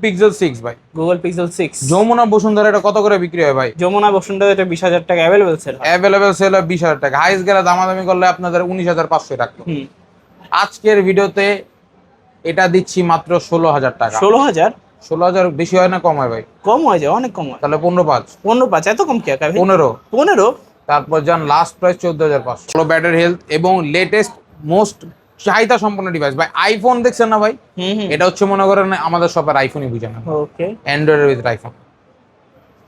Pixel 6 ভাই। Google pixel 6 Jamuna Bashundhara এটা কত করে বিক্রি হয় ভাই? যমুনা বসুন্ধরা এটা 20,000 টাকা অ্যাভেলেবেল সেল হয়। অ্যাভেলেবেল সেল হয় 20,000 টাকা। হাইস্ট গেলে দামাদামি করলে আপনাদের 19,500 রাখতো। আজকের ভিডিওতে এটা দিচ্ছি মাত্র 16,000 টাকা। 16,000? 16,000 বেশি হয় না কম হয় ভাই? কম হয়ে যায়, অনেক কম হয়। তাহলে 15,500। 15,500 এত কম কি ভাই? 15। 15? তারপর যান লাস্ট প্রাইস 14,500। ভালো ব্যাটারি হেলথ এবং লেটেস্ট মোস্ট চাহিদা সম্পন্ন ডিভাইস ভাই। আইফোন দেখছেন না ভাই? এটা হচ্ছে মনে করেন আমাদের সবার আইফোনই বুঝে না। ওকে, অ্যান্ড্রয়েডের ভিতরে আইফোন।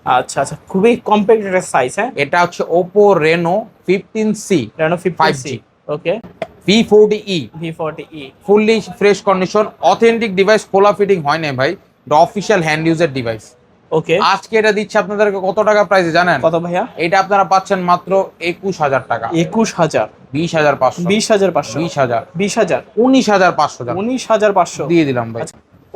আচ্ছা আচ্ছা, খুবই কম্প্যাক্ট একটা সাইজ। হ্যাঁ, এটা হচ্ছে Oppo Reno 15C Reno 15C। ওকে, V40e V40e fully fresh condition authentic device. খোলা ফিটিং হয় না ভাই, এটা অফিশিয়াল হ্যান্ড ইউজার ডিভাইস। ওকে, আজকে এটা দিচ্ছে আপনাদেরকে কত টাকা প্রাইসে জানেন? কত ভাইয়া? এটা আপনারা পাচ্ছেন মাত্র 21,000 টাকা। 21,000? 20,500। 20,500? 20,000। 20,000? 19,500 টাকা 19,500 দিয়ে দিলাম ভাই।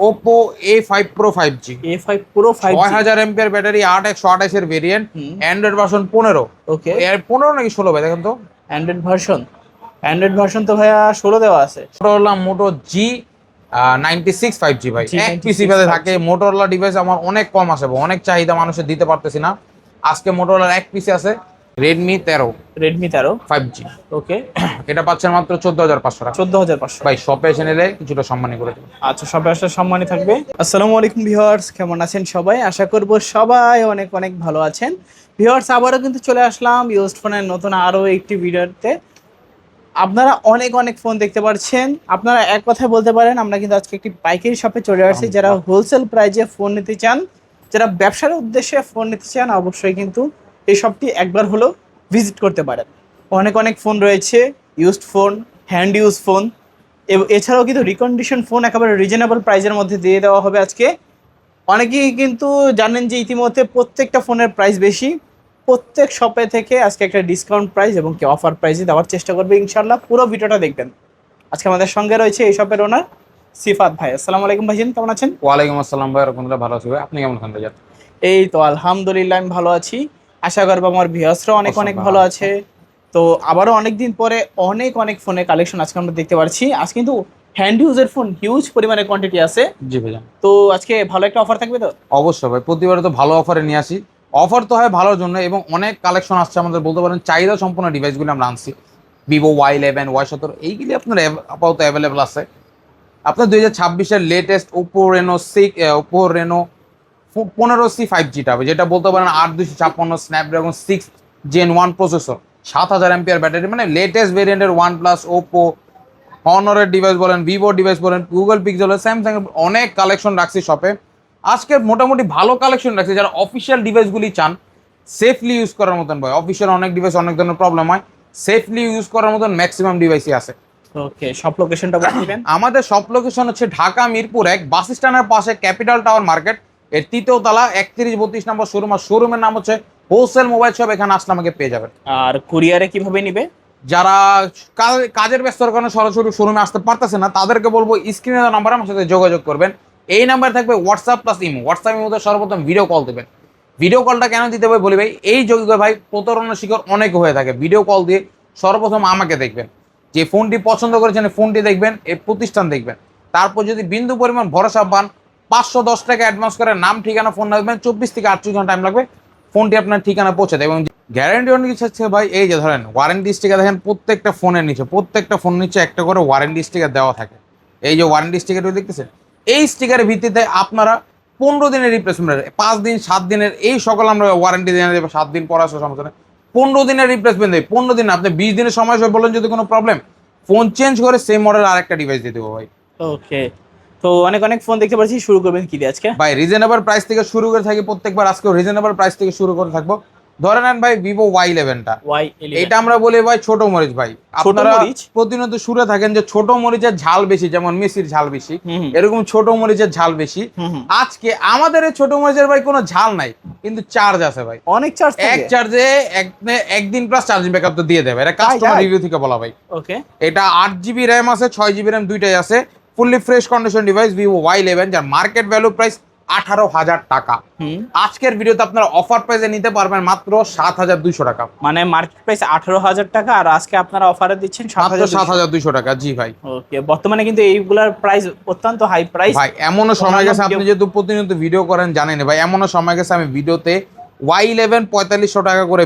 Oppo A5 Pro 5G, A5 Pro 5G, 6000 MPR battery, 8/128 এর ভেরিয়েন্ট, অ্যান্ড্রয়েড ভার্সন 15। ওকে, এর 15 নাকি 16 ভাই দেখেন তো? অ্যান্ড্রয়েড ভার্সন তো ভাইয়া 16 দেওয়া আছে। মোটরোলা মোটো G96 5G ভাই। এক পিসি বাদে থাকে। মোটরোলা ডিভাইস আমার অনেক কম আছে, অনেক চাহিদা মানুষের, দিতে পারতেছি না। আজকে মোটরোলার এক পিসি আছে Redmi 13 5G। ওকে, এটা পাচ্ছেন মাত্র 14,500 টাকা। 14,500 ভাই শপে এসে নিলে কিছুটা সম্মানী করে দেবো। আচ্ছা, সবাই আসলে সম্মানী থাকবে। আসসালামু আলাইকুম ভিউয়ার্স, কেমন আছেন সবাই? আশা করব সবাই অনেক অনেক ভালো আছেন। ভিউয়ার্স, আবারও কিন্তু চলে আসলাম ইউজড ফোনের নতুন আরও একটি ভিডিওতে। আপনারা অনেক অনেক ফোন দেখতে পাচ্ছেন। আপনারা এক কথায় বলতে পারেন আমরা কিন্তু আজকে একটি পাইকারি শপে চলে আসছি। যারা হোলসেল প্রাইজে ফোন নিতে চান, যারা ব্যবসার উদ্দেশ্যে ফোন নিতে চান, অবশ্যই কিন্তু এই শপটি একবার হলো ভিজিট করতে পারেন। অনেক অনেক ফোন রয়েছে, used phone, hand use phone, এছাড়াও কিন্তু রিকন্ডিশন ফোন একেবারে রিজনেবল প্রাইজের মধ্যে দিয়ে দেওয়া হবে আজকে। অনেকেই কিন্তু জানেন যে ইতিমধ্যে প্রত্যেকটা ফোনের প্রাইস বেশি। প্রত্যেক শপে থেকে আজকে একটা ডিসকাউন্ট প্রাইস এবং কি অফার প্রাইসে দেওয়ার চেষ্টা করবে ইনশাল্লাহ। পুরো ভিডিওটা দেখবেন। আজকে আমাদের সঙ্গে রয়েছে এই শপের ওনার সিফাত ভাই। আসসালামু আলাইকুম ভাইজান, কেমন আছেন? ওয়ালাইকুম আসসালাম ভাই, রহমতুল্লাহ। ভালো আছি ভাই, আপনি কেমন আছেন ভাই? এই তো আলহামদুলিল্লাহ আমি ভালো আছি। আশা করবো আমার ভিউয়ার্সরাও অনেক অনেক ভালো আছে। তো আবারও অনেকদিন পরে অনেক অনেক ফোনের কালেকশন আজকে আমরা দেখতে পাচ্ছি। আজ কিন্তু হ্যান্ড ইউজের ফোন হিউজ পরিমাণে কোয়ান্টিটি আছে। জি ভাইজান। তো আজকে ভালো একটা অফার থাকবে তো? অবশ্যই ভাই, প্রতিবারে তো ভালো অফারে নিয়ে আসি। অফার তো হয় ভালোর জন্য এবং অনেক কালেকশন আসছে আমাদের, বলতে পারেন চাহিদা সম্পন্ন ডিভাইসগুলো আমরা আনছি। ভিভো Y11 Y17 এইগুলি আপনার আপাতত অ্যাভেলেবেল আছে। আপনার 2026-এর লেটেস্ট Oppo Reno 15C 5Gটা হবে, যেটা বলতে পারেন 8/256 Snapdragon 6 Gen 1 processor, 7,000 MPR battery, মানে লেটেস্ট ভেরিয়েন্টের OnePlus, Oppo, হনরের ডিভাইস বলেন, ভিভো ডিভাইস বলেন, গুগল পিক্সেল, স্যামসাং, অনেক কালেকশন রাখছি শপে। আজকে মোটামুটি ভালো কালেকশন রাখছি। যারা অফিসিয়াল ডিভাইসগুলি চান সেফলি ইউজ করার মতন, ভাই অফিসিয়াল অনেক ডিভাইস অনেক ধরনের প্রবলেম হয়, সেফলি ইউজ করার মতন ম্যাক্সিমাম ডিভাইসই আছে। ওকে, সব লোকেশনটা বলে দিবেন। আমাদের সব লোকেশন হচ্ছে ঢাকা মিরপুর 1 বাস স্ট্যান্ডের পাশে ক্যাপিটাল টাওয়ার মার্কেট এর 3য় তলা 31-32 নম্বর শোরুম। আর শোরুমের নাম হচ্ছে হোলসেল মোবাইল শপ। এখানে আসলে আমাকে পেয়ে যাবেন। আর কুরিয়ারে কিভাবে নিবে? যারা কাজের ব্যস্ততার কারণে সরাসরি শোরুমে আসতে পারতেছে না, তাদেরকে বলবো স্ক্রিনে দেওয়া নাম্বারে আমার সাথে যোগাযোগ করবেন। এই নাম্বার থাকবে হোয়াটসঅ্যাপ প্লাস ইমো। হোয়াটসঅ্যাপের মধ্যে সর্বপ্রথম ভিডিও কল দেবেন। ভিডিও কলটা কেন দিতে হবে বলি ভাই, এই যোগ্য ভাই প্রতারণার শিকার অনেক হয়ে থাকে। ভিডিও কল দিয়ে সর্বপ্রথম আমাকে দেখবেন, যে ফোনটি পছন্দ করেছেন ফোনটি দেখবেন, এই প্রতিষ্ঠান দেখবেন। তারপর যদি বিন্দু পরিমাণ ভরসা পান, 510 টাকা অ্যাডভান্স করে নাম ঠিকানা ফোন রাখবেন। 24 থেকে 48 ঘন্টা টাইম লাগবে ফোনটি আপনার ঠিকানা পৌঁছে দেয়। এবং গ্যারান্টি অনেক কিছু হচ্ছে ভাই, এই যে ধরেন ওয়ারেন্টি স্টিকার দেখেন, প্রত্যেকটা ফোনের নিচে, প্রত্যেকটা ফোন নিচে একটা করে ওয়ারেন্টি স্টিকার দেওয়া থাকে। এই যে ওয়ারেন্টি স্টিকারটি দেখতেছেন, এই স্টিকারের ভিত্তিতে আপনারা 15 দিনের রিপ্লেসমেন্ট, 5 দিন 7 দিনের এই সকল আমরা ওয়ারেন্টি দিয়ে দেবো। 7 দিন পর আসলে সমস্যা নেই, 15 দিনের রিপ্লেসমেন্ট দেয়। 15 দিন আপনি 20 দিনের সময় বলেন যদি কোনো প্রবলেম, ফোন চেঞ্জ করে সেম মডেল আরেকটা ডিভাইস দিয়ে দেবো ভাই। ওকে, তো অনেক অনেক ফোন দেখতে পাচ্ছি। শুরু করবেন কি দিয়ে আজকে? ভাই রিজনেবল প্রাইস থেকে শুরু করে থাকি প্রত্যেকবার, আজকেও রিজনেবল প্রাইস থেকে শুরু করে থাকবো। ধরে নেন ভাই ভিভো Y11টা, এটা আমরা বলি ভাই ছোট মরিচ। ভাই আপনারা প্রতিনিয়ত শুনে থাকেন যে ছোট মরিচের ঝাল বেশি, যেমন মেসির ঝাল বেশি, এরকম ছোট মরিচের ঝাল বেশি। আজকে আমাদের এই ছোট মরিচের ভাই কোনো ঝাল নাই, কিন্তু চার্জ আছে ভাই, অনেক চার্জ। এক চার্জে একদিন প্লাস চার্জিং ব্যাকআপ তো দিয়ে দেবে। এটা কাস্টমার রিভিউ থেকে বলা ভাই। ওকে, এটা 8GB র্যাম আছে, 6GB র্যাম দুইটাই আছে, fully fresh condition device Vivo Y11, যার মার্কেট ভ্যালু প্রাইস 18,000 টাকা। আজকের ভিডিওতে আপনারা অফার প্রাইসে নিতে পারবেন মাত্র 7,200 টাকা। মানে মার্কেট প্রাইস 18,000 টাকা, আর আজকে আপনারা অফারে দিচ্ছেন মাত্র 7,200 টাকা। জি ভাই। ওকে, বর্তমানে কিন্তু এইগুলার প্রাইস অত্যন্ত হাই প্রাইস ভাই। এমনও সময় গেছে, আপনি যেহেতু প্রতিনিয়ত ভিডিও করেন জানেন ভাই, এমনও সময় গেছে আমি ভিডিওতে Y11 4500 টাকা করে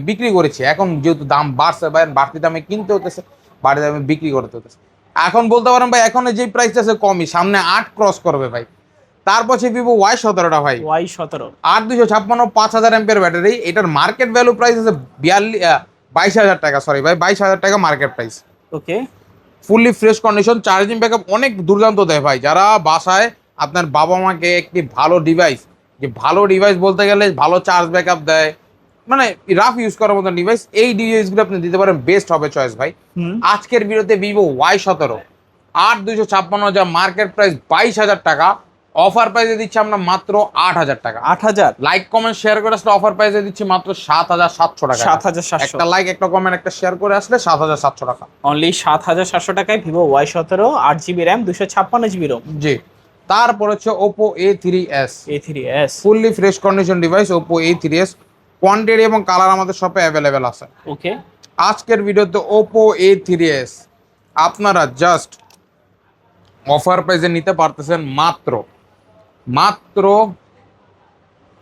বিক্রি করেছি। এখন যেহেতু দাম বাড়ছে ভাই, বাড়তি দামে কিনতে হতেছে, বাড়তি দামে বিক্রি করতে হতেছে। এখন বলতে পারেন ভাই, এখন যে প্রাইসটা আছে কমই, সামনে 8 ক্রস করবে ভাই। তারপর সে ভিভো Y17টা ভাই, Y17 8256 5000 এমপিআর ব্যাটারি। এটার মার্কেট ভ্যালু প্রাইস আছে 22,000 টাকা। সরি ভাই, 22,000 টাকা market price. Okay, fully fresh condition, charging backup অনেক দুর্দান্ত দেয় ভাই। যারা বাসায় আপনার বাবা মাকে একটি ভালো ডিভাইস, যে ভালো ডিভাইস বলতে গেলে ভালো চার্জ ব্যাকআপ দেয়, মানে রাফ ইউজ করার মতো ডিভাইস, এই ডিভাইসগুলো আপনি দিতে পারেন, বেস্ট হবে চয়েস ভাই। আজকের ভিডিওতে ভিভো Y17 8256, যা মার্কেট প্রাইস 22,000 টাকা, অফার প্রাইসে দিচ্ছি আমরা মাত্র 8,000 টাকা। 8,000। লাইক কমেন্ট শেয়ার করে আসলে অফার প্রাইসে দিচ্ছি মাত্র 7,700 টাকা। 7,700। একটা লাইক, একটা কমেন্ট, একটা শেয়ার করে আসলে 7,700 টাকা। অনলি 7,700 টাকায় Vivo Y17, 8GB RAM, 256GB Rome. জি। তারপর হচ্ছে Oppo A3s। A3s fully fresh condition device, Oppo A3s। Quantity এবং কালার আমাদের শপে অ্যাভেলেবেল আছে। ওকে, আজকের ভিডিওতে ওপো A3s আপনারা জাস্ট অফার প্রাইসে নিতে পারতেছেন মাত্র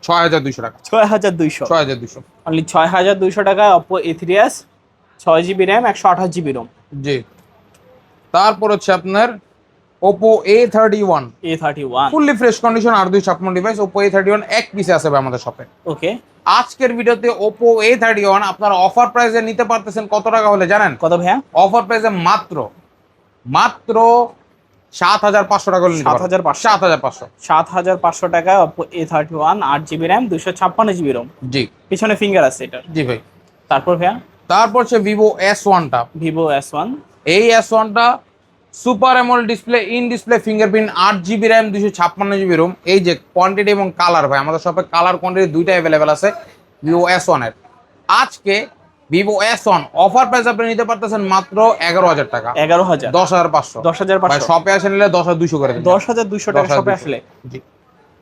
6,200 টাকা। 6,200। 6,200। অনলি 6,200 টাকায় Oppo A3s, 6GB RAM, 128GB Rome. জি। তারপর হচ্ছে আপনার Oppo A31। Fully fresh condition, 8256 device. Oppo A31 এক পিসে আছে ভাই আমাদের শপে। ওকে, আজকের ভিডিওতে ওপো A31 আপনারা অফার প্রাইসে নিতে পারতেছেন কত টাকা হলে জানেন? কত ভাইয়া? অফার প্রাইসে মাত্র 7,500 টাকা হলে নিতে পারবেন। 7,500। 7,500 টাকায় Oppo A31, 8GB RAM, 256GB Rome. জি। পিছনে ফিঙ্গার আছে এটা। জি ভাই। তারপর ভাইয়া তারপর হচ্ছে ভিভো S1টা। Vivo S1। এই S1টা super AMOLED display, in display fingerprint, 8GB RAM, 256GB ROM. এই যে কোয়ান্টিটি এবং কালার ভাই, আমাদের শপে কালার কোয়ান্টিটি দুইটা অ্যাভেলেবেল আছে ভিভো S1 এর। আজকে ভিভো S1 অফার প্রাইস আপনি নিতে পারতেছেন মাত্র 11,000 টাকা। 11,000। 10,500। 10,500। শপে আসে নিলে 10,200 করে দেন। 10,200 টাকা শপে আসলে। জি।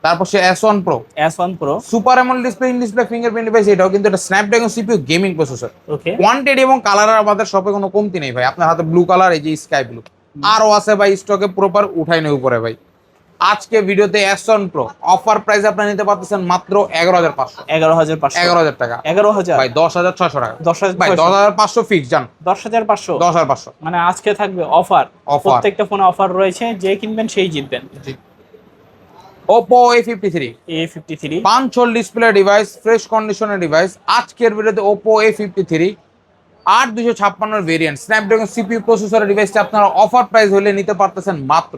তারপর সে S1 Pro। S1 Pro super AMOLED display, in display fingerprint device. এটাও কিন্তু একটা স্ন্যাপড্রাগন সিপিইউ গেমিং প্রসেসর। ওকে, কোয়ান্টিটি এবং কালারের আমাদের শপে কোনো কমতি নেই ভাই। আপনার হাতে ব্লু কালার, এই যে স্কাই ব্লু, আরও আছে ভাই স্টকে, প্রপার উঠাই নেই উপরে ভাই। আজকে ভিডিওতে S1 Pro অফার প্রাইস আপনি নিতে পারতেছেন মাত্র 11,500। 11,500। 11,000 টাকা। 11,000 ভাই 10,600 টাকা। 10,500 ভাই 10,500 ফিক্স জান। 10,500। 10,500। মানে আজকে থাকবে অফার। প্রত্যেকটা ফোনে অফার রয়েছে, যে কিনবেন সেই জিতবেন। জি। Oppo A53। A53 5 display device, fresh কন্ডিশনের ডিভাইস। আজকের ভিডিওতে Oppo A53 8256 variant, Snapdragon CPU প্রসেসরের ডিভাইসটা আপনারা অফার প্রাইস হলে নিতে পারতেছেন মাত্র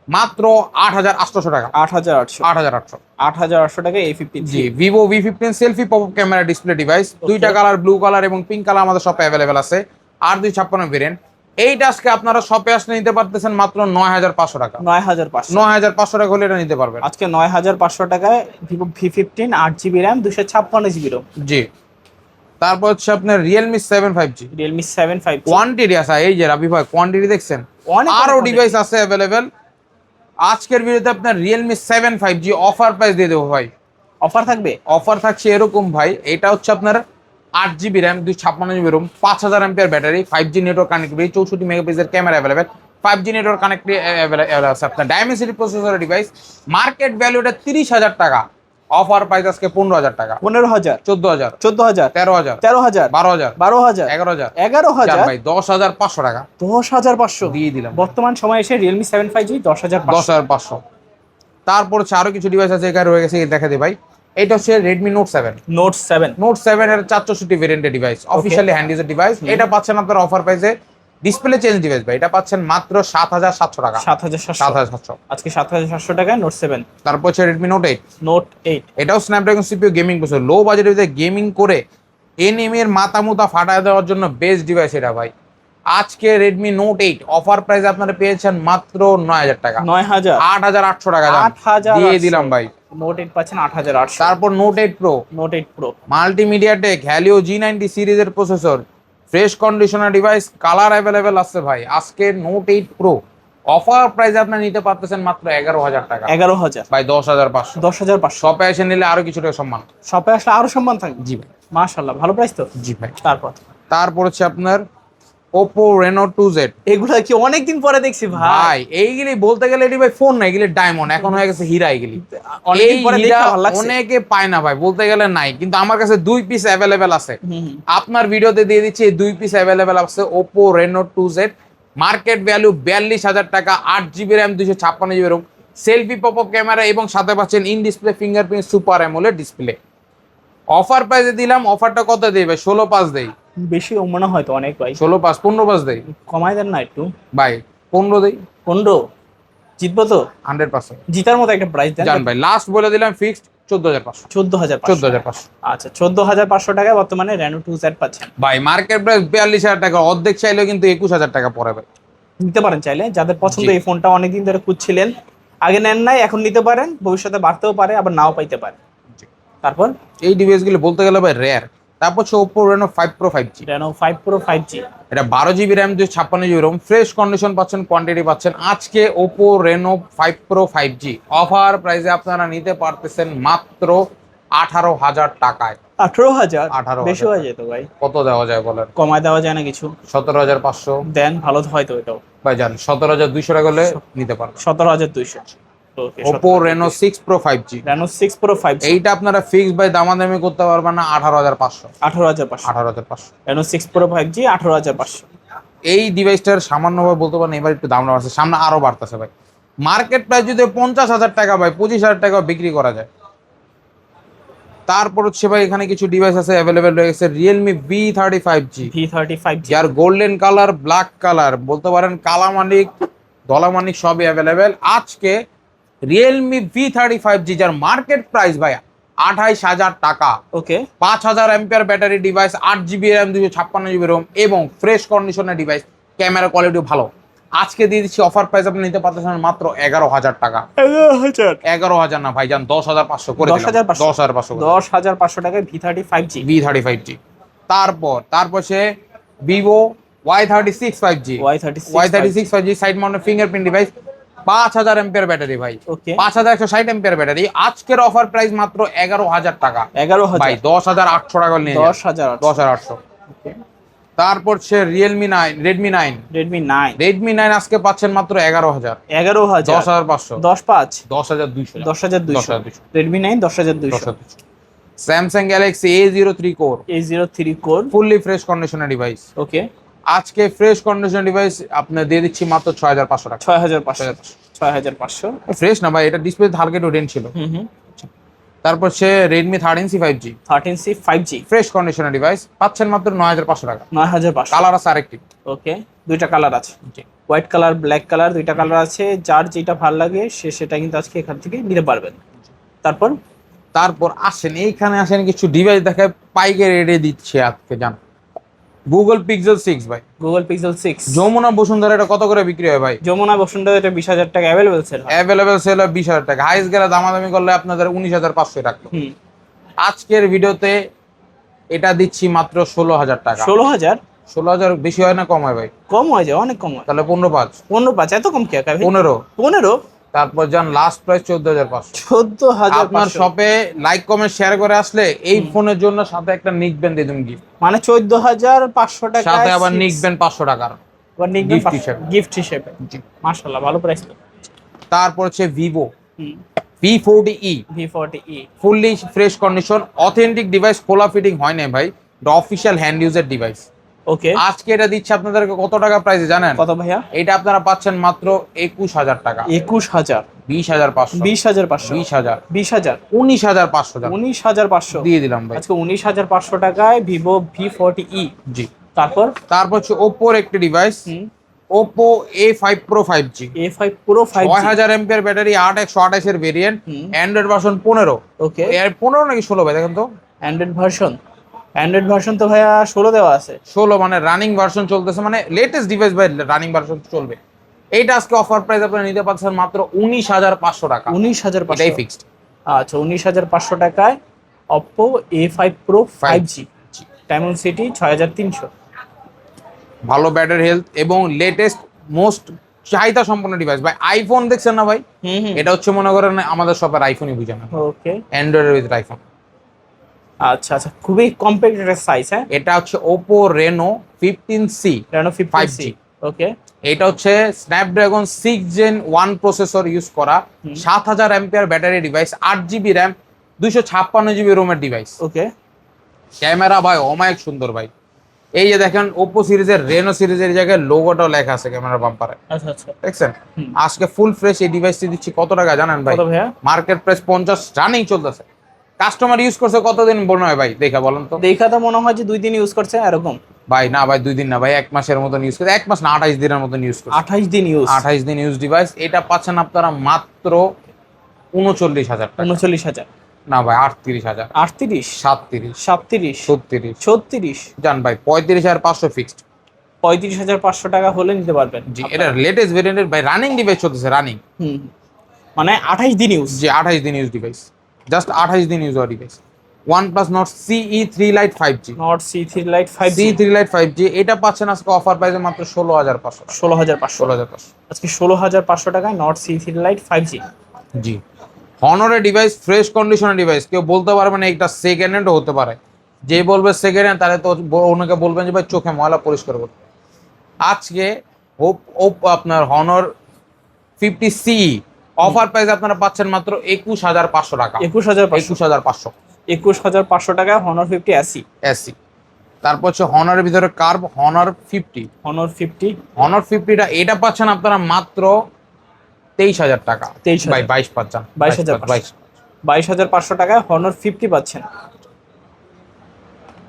8,800 টাকা। 8,800। 8,800। 8,800 টাকা A53। জি। Vivo V15 selfie pop up camera display device, দুইটা কালার, ব্লু কালার এবং পিঙ্ক কালার আমাদের শপে অ্যাভেলেবেল আছে। 8256 ভেরিয়েন্ট। এইটা আজকে আপনারা শপে আসলে নিতে পারতেছেন মাত্র 9,500 টাকা। 9,500। 9,500 টাকা হলে এটা নিতে পারবেন আজকে 9,500 টাকায় Vivo V15, 8GB RAM, 256GB Rome. জি। তারপর হচ্ছে আপনার Realme 7 5G। Realme 7 5G quantity আছে, এই যে রাবি ভাই কোয়ান্টিটি দেখছেন, অনেক আরো quantity। ডিভাইস আছে অ্যাভেলেবেল। আজকের ভিডিওতে আপনার রিয়েলমি 7 5G অফার প্রাইস দিয়ে দেবো ভাই। অফার থাকবে। অফার থাকছে এরকম ভাই, এটা হচ্ছে আপনার 8GB র্যাম, 256GB রোম, 5,000 এমপিআর battery, 5G network connectivity, 64 megapixel camera available, 5G network connectivity available আছে। আপনার ডায়মেন্সিটি প্রসেসরের ডিভাইস, মার্কেট ভ্যালুটা 30,000 টাকা, অফার প্রাইস আজকে 15,000 টাকা। 15,000, 14,000, 14,000, 13,000, 13,000, 12,000, 12,000, 11,000, 11,000, ভাই 10,500 টাকা 10,500 দিয়ে দিলাম। বর্তমান সময়ে এসে Realme 7 5G 10,500। 10,500। তারপর হচ্ছে আরো কিছু ডিভাইস আছে এখানে রয়ে গেছে, দেখা দিই ভাই। এটা হচ্ছে Redmi Note 7। Note 7 এর 464 ভেরিয়েন্টের device, officially hand user device. এটা পাচ্ছেন আপনার অফার প্রাইসে, ডিসপ্লে চেঞ্জ ডিভাইস ভাই, এটা পাচ্ছেন মাত্র 7,700 টাকা। 7,700। 7,700 আজকে 7,700 টাকায় Note 7। তারপর হচ্ছে Redmi Note 8। Note 8 এটাও স্ন্যাপড্রাগন সিপিইউ গেমিং প্রসেসর, লো বাজেটের ভিতরে গেমিং করে এনিমি এর মাথা মুথা ফাটায় দেওয়ার জন্য বেস্ট ডিভাইস এটা ভাই। আজকে Redmi Note 8 অফার প্রাইস আপনারা পেয়েছেন মাত্র 9,000 টাকা। 9,000, 8,800 টাকা দাম 8,800 দিয়ে দিলাম ভাই। Note 8 পাচ্ছেন 8,800। তারপর Note 8 Pro, Note 8 Pro MediaTek Helio G90 সিরিজের processor, fresh conditioner device, colour available আছে ভাই। আজকে Note 8 Pro অফার প্রাইসে আপনি নিতে পারতেছেন মাত্র 11,000 টাকা 11,000 ভাই, 10,500। 10,500 শপে এসে নিলে আরো কিছু টাকা সম্মান। শপে আসলে আরো সম্মান থাকবে। জি ভাই। মাশাআল্লাহ, ভালো প্রাইস তো। জি ভাই। তারপর হচ্ছে আপনার Oppo Reno 2Z। এগুলা কি অনেকদিন পরে দেখছি ভাই। ভাই এইগুলি বলতে গেলে এটি ভাই ফোন না, এগুলি ডায়মন্ড, এখন হয়ে গেছে হীরা। এগুলি অনেকদিন পরে দেখে হীরা ভালো লাগছে। অনেকে পায় না ভাই, বলতে গেলে নাই, কিন্তু আমার কাছে 2 পিস অ্যাভেলেবেল আছে। আপনার ভিডিওতে দিয়ে দিচ্ছি, এই 2 পিস অ্যাভেলেবেল আছে Oppo Reno 2Z। Market value 42,000 টাকা, 8GB RAM, 256GB ROM, selfie popup camera এবং সাথে পাচ্ছেন in display fingerprint super AMOLED display. Offer প্রাইসে দিলাম, অফারটা কত দেই ভাই? 16,500 দেই। বেশি মনে হয় তো অনেক ভাই। 16,500, 15,500 দেই কমাই দেন না একটু ভাই, 15 দেই। 15 জিতবো তো? 100% জিতার মতো একটা প্রাইস দেন জান ভাই। লাস্ট বলে দিলাম ফিক্সড 14,500। 14,500। আচ্ছা, 14,500 টাকায় বর্তমানে Reno 2Z পাচ্ছেন ভাই মার্কেট প্রাইস 42,000 টাকা, অর্ধেক চাইলেও কিন্তু 21,000 টাকা পড়ে ভাই। নিতে পারেন চাইলে। যাদের পছন্দ জি। এই ফোনটা অনেকদিন ধরে খুঁজছিলেন, আগে নেন নাই, এখন নিতে পারেন, ভবিষ্যতে বাড়তেও পারে আবার নাও পাইতে পারে। তারপর এই ডিভাইসগুলো বলতে গেলে ভাই রেয়ার। তারপর হচ্ছে Oppo Reno 5 Pro 5G। Reno 5 Pro 5G, এটা 12GB RAM, 256GB ROM, fresh condition পাচ্ছেন, কোয়ান্টিটি পাচ্ছেন। আজকে Oppo Reno 5 Pro 5G offer প্রাইসে আপনারা নিতে পারতেছেন মাত্র 18,000 টাকায়। 18,000? 18,000 বেশি হয়ে যেত ভাই, কত দেওয়া যায় বলেন? কমায় দেওয়া যায় না কিছু? 17,500 দেন, ভালো তো হয়তো এটাও। ভাই জান, 17,200 টাকা হলে নিতে পারবেন 17,200। ওকে, Oppo Reno 6 Pro 5G। Reno 6 Pro 5G এইটা আপনারা ফিক্স বাই দামাদামি করতে পারবেন না, 18,500। 18,500। 18,500। Reno 6 Pro 5G 18,500। এই ডিভাইসটার সামান্যভাবে বলতে পারেন এবার একটু দাম বাড়ছে, সামনে আরো বাড়তেছে ভাই। মার্কেট প্রাইস যদি 50,000 টাকা ভাই, 25,000 টাকা বিক্রি করা যায়। তারপর হচ্ছে ভাই এখানে কিছু ডিভাইস আছে অ্যাভেলেবেল রয়ে গেছে, Realme V35G। V35G যার গোল্ডেন কালার, ব্ল্যাক কালার, বলতে পারেন কালামানিক, দলামানিক সবই অ্যাভেলেবেল। আজকে Realme V35G যার মার্কেট প্রাইস ভাই 28,000 টাকা। ওকে, 5,000 ampere battery device, 8GB RAM, 256GB ROM এবং ফ্রেশ কন্ডিশনের ডিভাইস, ক্যামেরা কোয়ালিটি ভালো। আজকে দিয়ে দিচ্ছি অফার প্রাইস আপনি নিতে পারতেছেন মাত্র 11,000 টাকা। 11,000? 11,000 না ভাইজান, 10,500 করে দিলাম। 10,500 10,500 টাকায় V35G। V35G। তারপর সে Vivo Y36 5G। Y36 5G side mounted fingerprint device, 5,000 ampere battery ভাই। ওকে, 5,160 এম্পিয়ার ব্যাটারি। আজকের অফার প্রাইস মাত্র 11,000 টাকা। 11,000 ভাই 10,800 টাকা নিয়ে যান। 10,000। 10,800। ওকে, তারপর সে Redmi 9 Redmi 9 আজকে পাচ্ছেন মাত্র 11,000। 11,000। 10,500। 10,500? 10,200। 10,200। Redmi 9 10,200। Samsung Galaxy A03 core, A03 core, fully fresh কন্ডিশনের ডিভাইস। ওকে, আজকে ফ্রেশ কন্ডিশন ডিভাইস আপনি দিয়ে দিচ্ছি মাত্র 6,500 টাকা। 6,500। 6,500। ফ্রেশ না ভাই, এটা ডিসপ্লে হালকা একটু ডেন্ট ছিল। তারপর সে Redmi 13C 5G, 13C 5G, fresh কন্ডিশনের ডিভাইস, পাচ্ছেন মাত্র 9,500 টাকা। 9,500। কালার আছে আরেকটি। ওকে, দুইটা কালার আছে, হোয়াইট কালার, ব্ল্যাক কালার, দুইটা কালার আছে। যার যেটা ভালো লাগে সে সেটা কিন্তু আজকে এখান থেকে নিতে পারবেন। তারপর আসেন এইখানে, আসেন কিছু ডিভাইস দেখায় পাইকারি রেটে দিচ্ছে আজকে। জান Google Pixel 6 ভাই, Google Pixel 6 যমুনা বসুন্ধরা এটা কত করে বিক্রি হয় ভাই? যমুনা বসুন্ধরা এটা 20,000 টাকা অ্যাভেলেবেল সেল হয়। অ্যাভেলেবেল সেল হয় 20,000 টাকা। হাইস্ট গেলে দামাদামি করলে আপনাদের 19,500 রাখতো। আজকের ভিডিওতে এটা দিচ্ছি মাত্র 16,000 টাকা। 16,000? 16,000 বেশি হয় না কম হয় ভাই? কম হয়ে যায়, অনেক কম হয়। তাহলে 15,500। 15,500? এত কম কে? 15। 15? তারপর যান লাস্ট প্রাইস 14,500। 14,500? আপনার শপে লাইক কমেন্ট শেয়ার করে আসলে এই ফোনের জন্য সাথে একটা নিক ব্যান্ড দিয়ে দিন গিফট, মানে 14,500 টাকা সাথে আবার নিক ব্যান্ড 500 টাকার গিফট গিফট হিসেবে। মাশাআল্লাহ, ভালো প্রাইস। তারপর হচ্ছে Vivo V40e, V40e fully fresh condition, authentic device, খোলা ফিটিং হয় না ভাই, এটা অফিশিয়াল হ্যান্ড ইউজার ডিভাইস। ওকে, আজকে এটা দিচ্ছে আপনাদেরকে কত টাকা প্রাইসে জানেন? কত ভাইয়া? এটা আপনারা পাচ্ছেন মাত্র 21,000 টাকা। 21,000? 20,500। 20,500? 20,000। 20,000? 19,500 টাকা 19,500 দিয়ে দিলাম ভাই। আজকে 19,500 টাকায় Vivo V40e। জি। তারপর হচ্ছে Oppo এর একটি device, Oppo A5 Pro 5G, A5 Pro 5G, 6,000 MPR battery, 8/128 এর ভেরিয়েন্ট, অ্যান্ড্রয়েড ভার্সন 15। ওকে, এর 15 নাকি 16 ভাই দেখেন তো? অ্যান্ড্রয়েড ভার্সন তো ভাইয়া 16 দেওয়া আছে। 16 মানে রানিং ভার্সন চলতেছে, মানে লেটেস্ট ডিভাইস ভাই, রানিং ভার্সন চলবে। এইটা আজকে অফার প্রাইস আপনারা নিতে পারছেন মাত্র 19,500 টাকা। 19,500? এটাই ফিক্সড। আচ্ছা, 19,500 টাকায় Oppo A5 Pro 5G, diamond city 6,300। ভালো ব্যাটারি হেলথ এবং লেটেস্ট মোস্ট চাহিদা সম্পন্ন ডিভাইস ভাই। আইফোন দেখছেন না ভাই, হুম হুম। এটা হচ্ছে মনে করেন আমাদের সবার আইফোনই বুঝে না, ওকে। অ্যান্ড্রয়েডের ভিতরে আইফোন। আচ্ছা আচ্ছা, খুবই কম্প্যাক্ট একটা সাইজ। হ্যাঁ, এটা হচ্ছে Oppo Reno 15C Reno 15C। 5G। ওকে। এটা হচ্ছে স্ন্যাপড্রাগন 6 Gen 1 প্রসেসর ইউজ করা, 7000 ampere battery device, 8 GB RAM, 256 GB রোমের ডিভাইস। ওকে। ক্যামেরা ভাই অমায়িক সুন্দর ভাই। এই যে দেখেন ওপো সিরিজের রেনো সিরিজের জায়গায় লোগোটাও লেখা আছে ক্যামেরা বাম্পারে, আচ্ছা আচ্ছা। দেখছেন? হুম। আজকে ফুল ফ্রেশ এই ডিভাইসটি দিচ্ছি কত টাকা জানেন ভাই? কত ভাইয়া? মার্কেট প্রাইস 50 রানিং চলতেছে। কাস্টমার ইউজ করছে কতদিন মনে হয় ভাই দেখা বলেন তো? দেখা তো মনে হয় যে 2 দিন ইউজ করছে এরকম। ভাই না ভাই 2 দিন না ভাই, 1 মাসের মতন ইউজ করছে, 1 মাস না 28 দিনের মতন ইউজ করছে। 28 দিন ইউজ। 28 দিন ইউজ ডিভাইস। এটা পাচ্ছেন আপনারা মাত্র 39,000 টাকা। 39,000। না ভাই 38,000, 38, 37, 37, 36 36, জান ভাই 35,500 ফিক্সড। 35,500 টাকা হলে নিতে পারবেন। জি, এটা লেটেস্ট ভেরিয়েন্টের ভাই, রানিং ডিভাইস চলতেছে, রানিং। হুম, মানে 28 দিন ইউজ। যে 28 দিন ইউজ ডিভাইস, জাস্ট 28 দিন ইউজ হওয়া device. OnePlus Nord CE3 Lite 5G, not C3 Lite 5G। C3 Lite 5G এটা পাচ্ছেন আজকে অফার প্রাইসে মাত্র 16,500 টাকা। 16,500। 16,500 আজকে 16,500 টাকায় নট C3 Lite 5G। জি। হনরের ডিভাইস, ফ্রেশ কন্ডিশনের ডিভাইস, কেউ বলতে পারবে না এটা সেকেন্ড হ্যান্ডও হতে পারে। যে বলবে সেকেন্ড হ্যান্ড তাহলে তো ওনাকে বলবেন যে ভাই চোখে ময়লা পরিষ্কার করতে। আজকে আপনার হনর 50CE অফার প্রাইস আপনারা পাচ্ছেন মাত্র 21,500 টাকা। 21,500। 21,500 21,500 টাকায় Honor 50 SE। এসি। তারপর হচ্ছে হনারের ভিতরে কার্ভ হনর 50। Honor 50। হনর 50টা এটা পাচ্ছেন আপনারা মাত্র 23,000 টাকা। 23,000 ভাই 22 পাচ্ছেন, 22,500 22,500 টাকায় Honor 50 পাচ্ছেন।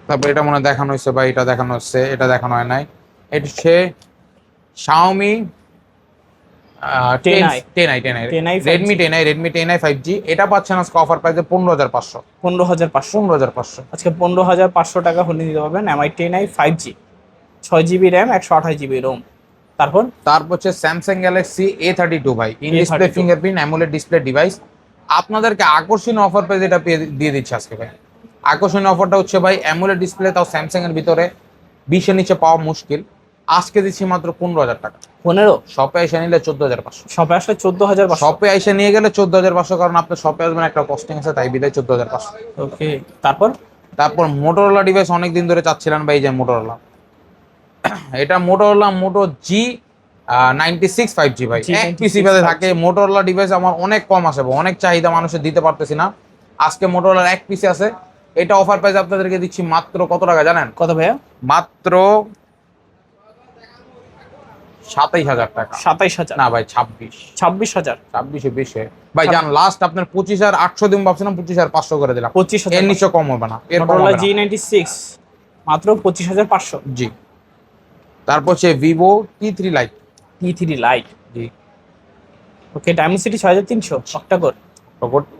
তারপর এটা মনে হয় দেখানো হয়েছে ভাই, এটা দেখানো হচ্ছে, এটা দেখানো হয় নাই। এটা হচ্ছে Xiaomi 10i 10i 5G। Redmi 10i 5G এটা পাচ্ছেন আজকে অফার প্রাইসে 15,500। 15,500। 15,500 আজকে 15,500 টাকা হলে নিতে পারবেন MI 10i 5G, 6GB RAM, 128GB Rome. তারপর হচ্ছে স্যামসাং গ্যালাক্সি A32 ভাই, in display A32 fingerprint AMOLED display device. আপনাদেরকে আকর্ষণীয় অফার প্রাইস এটা দিয়ে দিচ্ছে আজকে ভাই। আকর্ষণীয় অফারটা হচ্ছে ভাই অ্যামোলেড ডিসপ্লে, তাও স্যামসাং এর ভিতরে 20 এর নিচে পাওয়া মুশকিল। আজকে দিচ্ছি মাত্র 15,000 টাকা। 15। শপে এসে নিলে 14,500। শপে আসলে 14,500। শপে এসে নিয়ে গেলে 14,500, কারণ আপনার শপে আসবেন একটা কস্টিং আছে, তাই বিদায় 14,500। ওকে। তারপর মোটরোলা ডিভাইস অনেকদিন ধরে চাচ্ছিলেন ভাই, যে মোটরোলা এটা মোটরোলা মোটো G96 5G ভাই, G96 এক পিসি ভাবে থাকে। মোটরোলা ডিভাইস আমার অনেক কম আছে, অনেক চাহিদা, মানুষের দিতে পারতেছি না। আজকে মোটরোলার এক পিসি আছে, এটা অফার প্রাইস আপনাদেরকে দিচ্ছি মাত্র কত টাকা জানেন? কত ভাইয়া? মাত্র 27,000 টাকা। 27,000 না ভাই 26। 26,000। 26 বেশি ভাই, জান লাস্ট আপনার 25,800 দিন ভাবছিলাম, 25,500 করে দিলাম। 25,000 এর নিচে কম হবে না, এর কম মোটরোলা হবে না। G96 মাত্র 25,500। জি। তারপর হচ্ছে Vivo T3 Lite। T3 Lite। জি। Okay. Dimensity 6,300 octacore.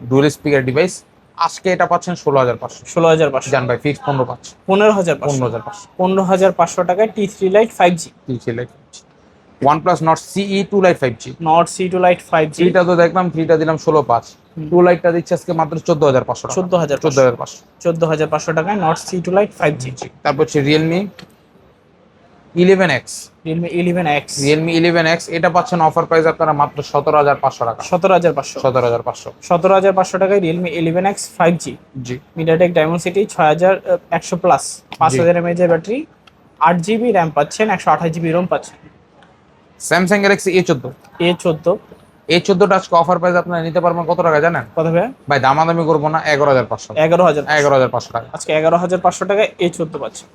Dual speaker device আজকে এটা পাচ্ছেন 16,500। 16,500। জান ভাই ফিক্স 15 পাচ্ছেন। 15,500। 15,500 15,500 টাকায় T3 Lite 5G। T3 Lite 5G। OnePlus Nord CE2 Lite 5G। Not C2 Lite 5G। 3টা তো দেখলাম, 3টা দিলাম 16,500। 2 লাইটটা দিচ্ছে আজকে মাত্র 14,500 টাকা। 14,500। 14,500 14,500 টাকায় নট C2 Lite 5G। তারপর হচ্ছে Realme 11X। Realme 11X। Realme 11X এটা পাচ্ছেন অফার প্রাইস আপনারা মাত্র 17,500 টাকা। 17,500। 17,500 17,500 টাকায় Realme 11X 5G। জি। MediaTek Dimensity 6100 প্লাস, 5000 mAh এর ব্যাটারি, 8GB র্যাম পাচ্ছেন, 128GB রোম পাচ্ছেন। Samsung Galaxy A14। A14। A14টা আজকে অফার প্রাইস আপনারা নিতে পারবেন কত টাকা জানেন? কত ভাইয়া? ভাই দামাদামি করবো না, 11,500। 11,000। 11,500 টাকা। আজকে 11,500 টাকায় A14 পাচ্ছেন।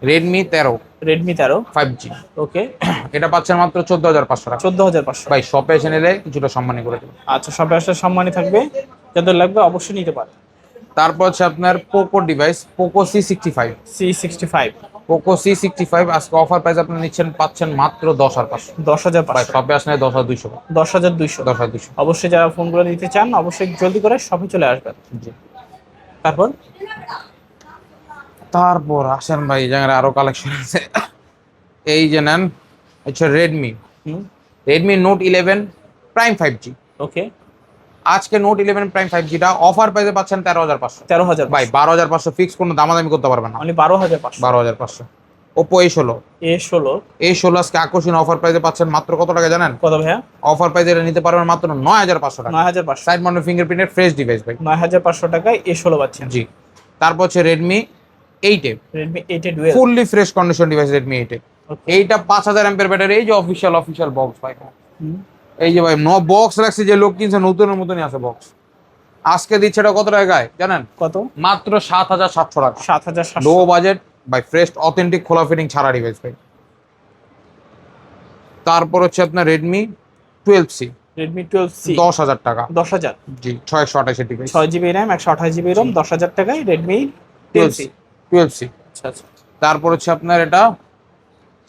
Redmi 13 Redmi 13 5G ওকে। এটা পাচ্ছেন মাত্র 14,500 টাকা। 14,500। ভাই শপে এসে নিলে কিছুটা সম্মানী করে দেবেন। আচ্ছা, সবে আসলে সম্মানই থাকবে, যাদের লাগবে অবশ্যই নিতে পারে। তারপর হচ্ছে আপনার Poco device, Poco C65। C65। Poco C65 আজকে অফার প্রাইস আপনি পাচ্ছেন মাত্র 10,500। 10,500। ভাই শপে আসলে 10,200। 10,200। 10,200। অবশ্যই যারা ফোনগুলো নিতে চান অবশ্যই জলদি করে শপে চলে আসবেন। জি। তারপর আসেন ভাই, এই জায়গায় আরো কালেকশন আছে। এই যে নেন, আচ্ছা রেডমি নোট 11 প্রাইম 5G। ওকে। আজকে নোট 11 প্রাইম 5Gটা অফার প্রাইসে পাচ্ছেন 13,500। 13,000। ভাই 12,500 ফিক্স, কোনো দামাদামি করতে পারবেন না। মানে 12,500। 12,500। ওপো A16 আজকে আকর্ষণীয় অফার প্রাইসে পাচ্ছেন মাত্র কত টাকা জানেন? কত ভাইয়া? অফার প্রাইসে এটা নিতে পারবেন মাত্র 9500 টাকা। 9500, সাইড মাউন্টেড ফিঙ্গারপ্রিন্টের ফ্রেশ ডিভাইস ভাই। 9500 টাকায় A16 পাচ্ছেন। জি। তারপর হচ্ছে Redmi 8A, Redmi 8A dual, fully fresh condition device Redmi 8A। এইটা 5000 এমপিআর ব্যাটারি, এই যে অফিশিয়াল বক্স ভাই। এই যে ভাই বক্স রাখছে, যে লোক কিনছে নতুনের মতনই আছে বক্স। আজকে দিচ্ছে এটা কত টাকায় জানেন? কত? মাত্র 7700 টাকা। 7700, low budget buy, fresh authentic খোলা ফিটিং ছাড়া ডিভাইস ভাই। তারপর হচ্ছে আপনার Redmi 12C, Redmi 12C 10000 টাকা। 10000, জি, 628 এর device, 6GB RAM 128GB ROM, 10000 টাকায় Redmi 12C। 12C। আচ্ছা আচ্ছা। তারপর হচ্ছে আপনার এটা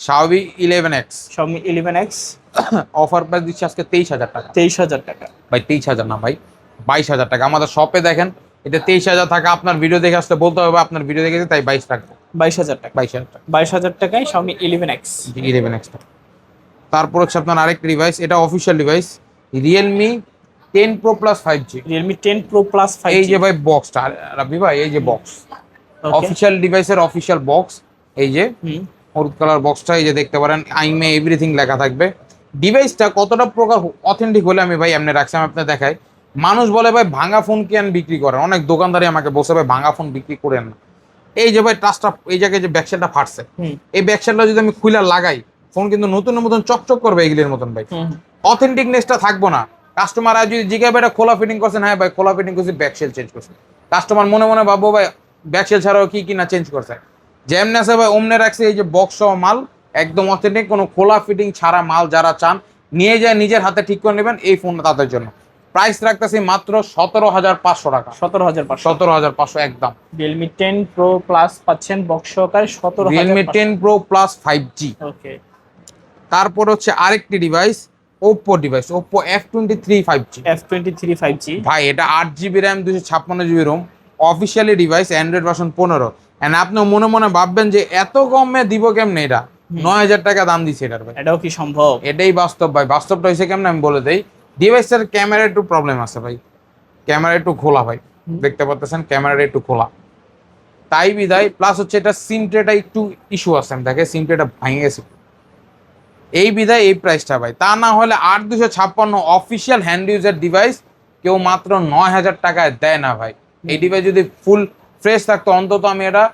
Xiaomi 11X, Xiaomi 11X offer price দিচ্ছে আজকে 23000 টাকা। 23000 টাকা। ভাই 23000 না ভাই, 22000 টাকা। আমাদের শপে দেখেন এটা 23000 টাকা, আপনার ভিডিও দেখে আসলে বলতে হবে আপনার ভিডিও দেখেছে তাই 22 টাকা। 22000 টাকা। 22000 টাকা 22000 টাকায় Xiaomi 11X। 11X। তারপর হচ্ছে আপনার আরেকটা ডিভাইস, এটা official device Realme 10 Pro Plus 5G। Realme 10 Pro Plus 5G। এই যে ভাই বক্সটা রাবি ভাই, এই যে বক্স, অফিশিয়াল ডিভাইসের অফিশিয়াল বক্স। এই যে হলুদ কালার বক্সটা, এই যে দেখতে পারেন আইমে এভরিথিং লেখা থাকবে। ডিভাইসটা কতটা প্রকার অথেন্টিক হলে আমি ভাই এমনি রাখছি, আমি আপনার দেখাই। মানুষ বলে ভাই ভাঙা ফোন কেন বিক্রি করেন, অনেক দোকানদারি আমাকে বসে ভাই ভাঙা ফোন বিক্রি করেন না। এই যে ভাই টাচটা, এই জায়গায় যে ব্যাকসাইডটা ফাটছে, এই ব্যাকসাইডটা যদি আমি খুলে লাগাই, ফোন কিন্তু নতুনের মতন চকচক করবে এগুলির মতন ভাই। অথেন্টিকনেসটা থাকবো না। কাস্টমার আর যদি জিজ্ঞাসা এটা খোলা ফিটিং করছেন, হ্যাঁ ভাই খোলা ফিটিং করছি, ব্যাকসেল চেঞ্জ করছে। কাস্টমার মনে মনে ভাববো ভাই ব্যাকসেল ছাড়াও কি না চেঞ্জ করছে। যেমনি আছে ভাই অমনে রাখছে, এই যে বক্স সহ মাল একদম অথেন্টিক, কোনো খোলা ফিটিং ছাড়া মাল যারা চান নিয়ে যায় নিজের হাতে ঠিক করে নেবেন, এই ফোনটা তাদের জন্য। প্রাইস রাখতেছি মাত্র 17500 টাকা। 17500, 17500 একদম। Realme 10 Pro Plus পাচ্ছেন বক্স সহকারে 17500। Realme 10 Pro Plus 5G। ওকে। তারপর হচ্ছে আরেকটি device, Oppo device, Oppo F23 5G। F23 5G ভাই এটা 8GB RAM 256GB ROM, officially device, Android version 15। And আপনি মনে মনে ভাববেন যে এত কমে দিব কেমনে, এটা 9000 টাকা দাম দিচ্ছে এটার ভাই। এটাও কি সম্ভব? এটাই বাস্তব ভাই। বাস্তবটা হয়েছে কেমনে আমি বলে দেই। ডিভাইসের ক্যামেরা একটু প্রবলেম আছে ভাই, ক্যামেরা একটু খোলা ভাই, দেখতে পাচ্ছেন ক্যামেরাটা একটু খোলা, তাই বিদায়। প্লাস হচ্ছে এটা সিম ট্রেটা একটু ইস্যু আছে, আমি দেখে সিম ট্রেটা ভেঙে গেছে, এই বিদায় এই প্রাইসটা ভাই। তা না হলে 8256 অফিসিয়াল হ্যান্ড ইউজার ডিভাইস কেউ মাত্র 9000 টাকায় দেয় না ভাই। এই ডিভাইস যদি ফুল ফ্রেশ থাকতো অন্তত আমি এটা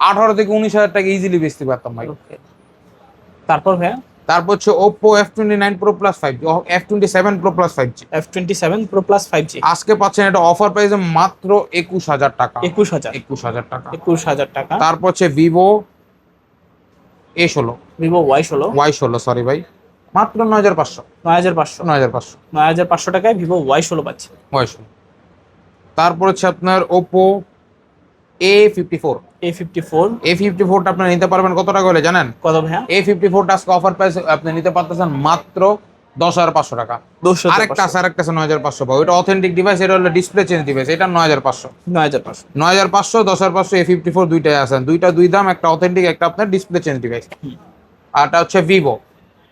18 থেকে 19000 টাকা ইজিলি বেচতে পারতাম ভাই। তারপর ভাইয়া? তারপর হচ্ছে Oppo F29 Pro Plus 5G, F27 Pro Plus 5G। F27 Pro Plus 5G আজকে পাচ্ছেন এটা অফার প্রাইসে মাত্র 21000 টাকা। 21000 টাকা। 21000 টাকা। তারপর হচ্ছে Vivo A16, Vivo Y16 sorry ভাই, মাত্র 9500। 9500 টাকায় Vivo Y16 পাচ্ছে। Y16। তারপর হচ্ছে আপনার Oppo A54। A54টা আপনি নিতে পারবেন কত টাকা হলে জানেন? কত ভাইয়া? A54টা আজকে অফার প্রাইস আপনি নিতে পারতেছেন মাত্র 10500 টাকা। আরেকটা আছে 9500 পাবো, এটা অথেন্টিক ডিভাইস, এটা হলো ডিসপ্লে চেঞ্জ ডিভাইস, এটা 9500। 10500 A54 দুইটাই আছে, দুই দাম, একটা অথেন্টিক একটা আপনার ডিসপ্লে চেঞ্জ ডিভাইস। আর এটা হচ্ছে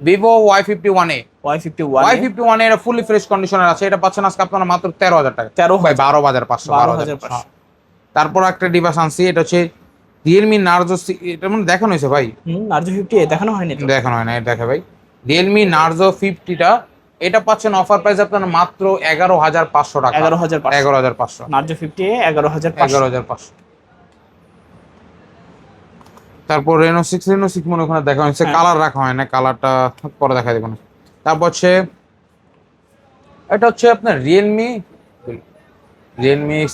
Vivo Y51A। Y51A এটা ফুলি ফ্রেশ কন্ডিশনার আছে, এটা পাচ্ছেন আজকে আপনারা মাত্র 13000 টাকা। 12500। তারপর একটা ডিভাইস আনছি, এটা হচ্ছে Realme Narzo, এটা মানে দেখানো হয়েছে ভাই। Narzo 50 দেখানো হয়নি তো? দেখানো হয় না, এটা দেখা ভাই। Realme Narzo 50টা এটা পাচ্ছেন অফার প্রাইস আপনারা মাত্র 11500 টাকা। 11500। Narzo 50 11500। তারপর Reno 6 মনে ওখানে দেখা হয়েছে, কালার রাখা হয় না, কালারটা পরে দেখা দেব না। তারপর হচ্ছে এটা হচ্ছে আপনার Realme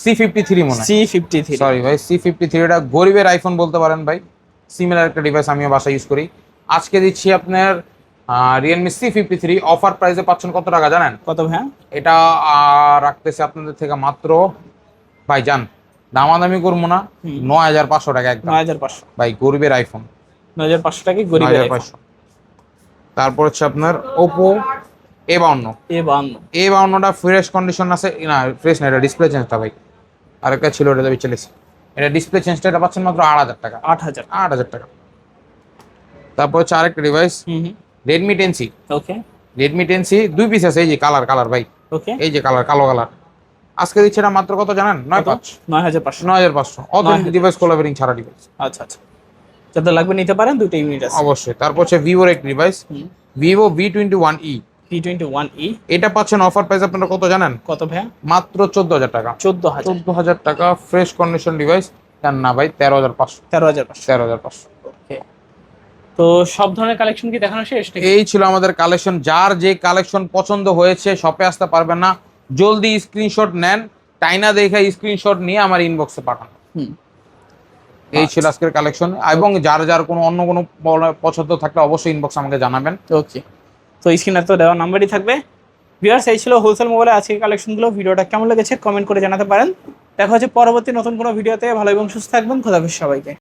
C53 মনে হয়। C53, সরি ভাই, C53 এটা গরিবের আইফোন বলতে পারেন ভাই। সিমিলার একটা ডিভাইস আমিও বাসায় ইউজ করি। আজকে দিচ্ছি আপনার Realme C53 অফার প্রাইসে পাচ্ছেন কত টাকা জানেন? কত ভাইয়া? এটা রাখতেছে আপনাদের থেকে মাত্র ভাই জান, দামাদামি করবো না, 9500 টাকা একদম। 9500 ভাই গরিবের আইফোন, 9500 টাকা গরিবের আইফোন। তারপর হচ্ছে আপনার Oppo A52টা ফ্রেশ কন্ডিশন আছে না, ফ্রেশ না, এটা ডিসপ্লে চেঞ্জটা ভাই। আরেকটা ছিল ওটা দাবি চলেছে, এটা ডিসপ্লে চেঞ্জটা, এটা পাচ্ছেন মাত্র 8000 টাকা। 8000 টাকা। তারপর হচ্ছে আরেকটা device Redmi 10C। Redmi 10C দুই পিস আছে, এই যে কালার ভাই, এই যে কালো কালার। আজকে দিচ্ছে এটা মাত্র কত জানেন? 9500। অথেন্টিক ডিভাইস, কোলাবেরিং ছাড়া ডিভাইস। আচ্ছা। যাদের লাগবে নিতে পারেন, দুটো ইউনিট আছে। অবশ্যই। তারপর হচ্ছে ভিভোর একটি ডিভাইস, ভিভো V21e। V21e এটা পাচ্ছেন অফার প্রাইস আপনারা কত জানেন? কত ভাইয়া? মাত্র 14,000 টাকা। 14,000। 14,000 টাকা ফ্রেশ কন্ডিশন ডিভাইস। না ভাই, 13,500। 13,500। 13,500। ওকে, তো সব ধরনের কালেকশন কি দেখানো শেষ? এই ছিল আমাদের কালেকশন। যার যে কালেকশন পছন্দ হয়েছে শপে আসতে পারবেন না, জলদি স্ক্রিনশট নেন, টাইনা দেখে স্ক্রিনশট নিয়ে আমার ইনবক্সে পাঠান। এই ছিল আজকের কালেকশন। এবং যার যার কোনো অন্য কোনো পছন্দ থাকলে অবশ্যই ইনবক্স আমাকে জানাবেন। ওকে, তো স্ক্রিনে তো দেওয়া নাম্বারই থাকবে। ভিউয়ার্স, এই ছিল হোলসেল মোবাইলে আজকের কালেকশনগুলো। ভিডিওটা কেমন লেগেছে কমেন্ট করে জানাতে পারেন। দেখা হচ্ছে পরবর্তী নতুন কোনো ভিডিওতে। ভালো এবং সুস্থ থাকবেন। খোদা হাফেজ সবাইকে।